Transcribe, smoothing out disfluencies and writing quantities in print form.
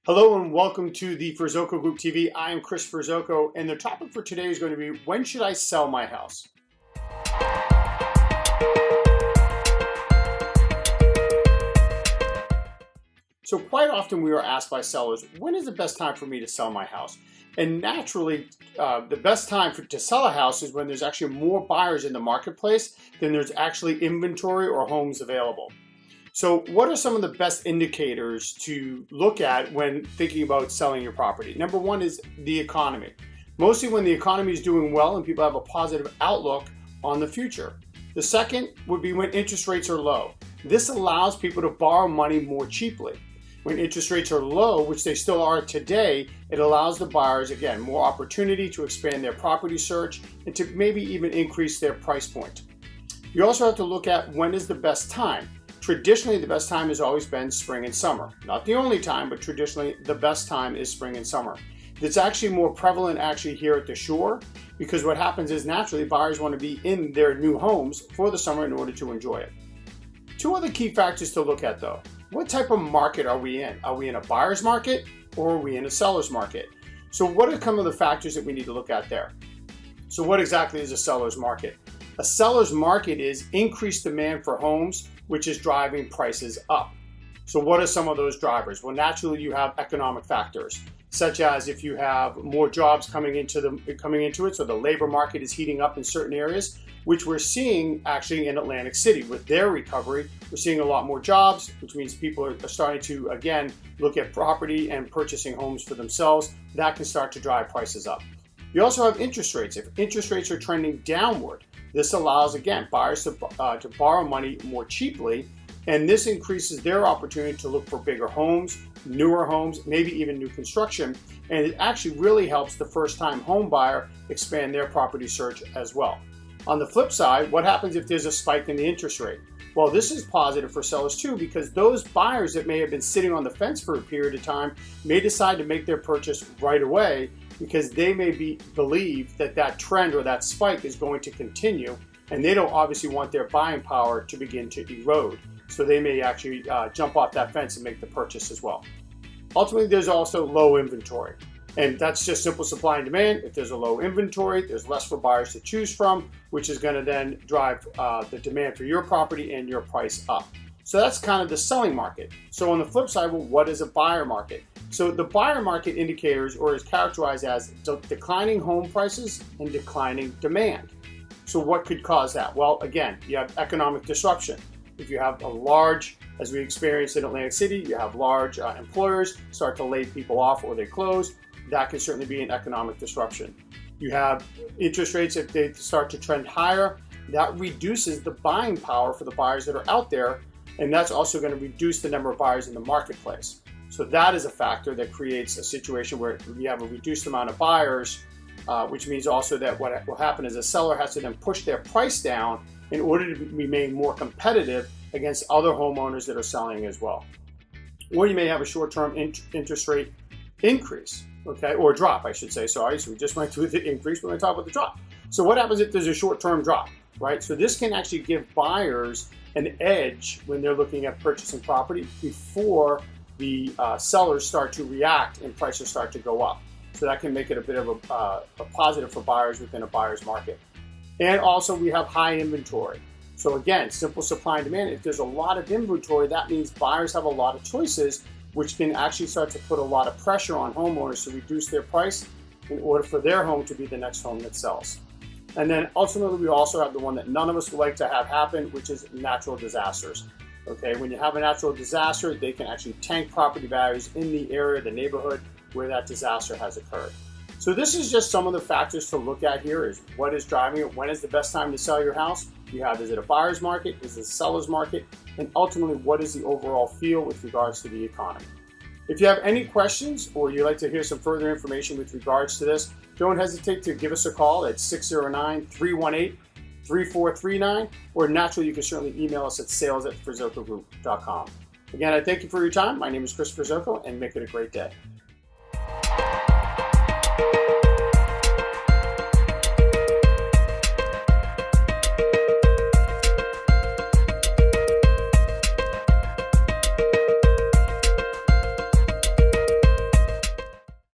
Hello and welcome to the Ferzoco Group TV. I am Chris Ferzoco, and the topic for today is going to be, when should I sell my house? So quite often we are asked by sellers, when is the best time for me to sell my house? And naturally, the best time to sell a house is when there's actually more buyers in the marketplace than there's actually inventory or homes available. So what are some of the best indicators to look at when thinking about selling your property? Number one is the economy. Mostly when the economy is doing well and people have a positive outlook on the future. The second would be when interest rates are low. This allows people to borrow money more cheaply. When interest rates are low, which they still are today, it allows the buyers, again, more opportunity to expand their property search and to maybe even increase their price point. You also have to look at when is the best time. Traditionally, the best time has always been spring and summer. Not the only time, but traditionally the best time is spring and summer. It's actually more prevalent here at the shore, because what happens is naturally buyers want to be in their new homes for the summer in order to enjoy it. Two other key factors to look at though. What type of market are we in? Are we in a buyer's market or are we in a seller's market? So what are some of the factors that we need to look at there? So what exactly is a seller's market? A seller's market is increased demand for homes, which is driving prices up. So what are some of those drivers? Well, naturally you have economic factors, such as if you have more jobs coming into it, so the labor market is heating up in certain areas, which we're seeing actually in Atlantic City with their recovery. We're seeing a lot more jobs, which means people are starting to, again, look at property and purchasing homes for themselves. That can start to drive prices up. You also have interest rates. If interest rates are trending downward, this allows, again, buyers to borrow money more cheaply, and this increases their opportunity to look for bigger homes, newer homes, maybe even new construction, and it actually really helps the first-time home buyer expand their property search as well. On the flip side, what happens if there's a spike in the interest rate? Well, this is positive for sellers too, because those buyers that may have been sitting on the fence for a period of time may decide to make their purchase right away, because they may believe that that trend or that spike is going to continue, and they don't obviously want their buying power to begin to erode. So they may actually jump off that fence and make the purchase as well. Ultimately, there's also low inventory, and that's just simple supply and demand. If there's a low inventory, there's less for buyers to choose from, which is going to then drive the demand for your property and your price up. So that's kind of the selling market. So on the flip side, well, what is a buyer market? So the buyer market indicators is characterized as declining home prices and declining demand. So what could cause that? Well, again, you have economic disruption. If you have a large, as we experienced in Atlantic City, you have large employers start to lay people off or they close, that can certainly be an economic disruption. You have interest rates, if they start to trend higher, that reduces the buying power for the buyers that are out there, and that's also going to reduce the number of buyers in the marketplace. So that is a factor that creates a situation where you have a reduced amount of buyers, which means also that what will happen is a seller has to then push their price down in order to remain more competitive against other homeowners that are selling as well. Or you may have a short-term interest rate increase, okay, or drop, I should say. Sorry, so we just went through the increase, we're going to talk about the drop. So what happens if there's a short-term drop, right? So this can actually give buyers an edge when they're looking at purchasing property before the sellers start to react and prices start to go up. So that can make it a bit of a positive for buyers within a buyer's market. And also we have high inventory. So again, simple supply and demand. If there's a lot of inventory, that means buyers have a lot of choices, which can actually start to put a lot of pressure on homeowners to reduce their price in order for their home to be the next home that sells. And then ultimately, we also have the one that none of us would like to have happen, which is natural disasters. Okay, when you have a natural disaster, they can actually tank property values in the area, the neighborhood where that disaster has occurred. So this is just some of the factors to look at here, is what is driving it, when is the best time to sell your house? You have, is it a buyer's market, is it a seller's market, and ultimately what is the overall feel with regards to the economy. If you have any questions or you'd like to hear some further information with regards to this, don't hesitate to give us a call at 609-318-3439, or naturally you can certainly email us at sales@ferzocogroup.com. Again, I thank you for your time. My name is Chris Ferzoco, and make it a great day.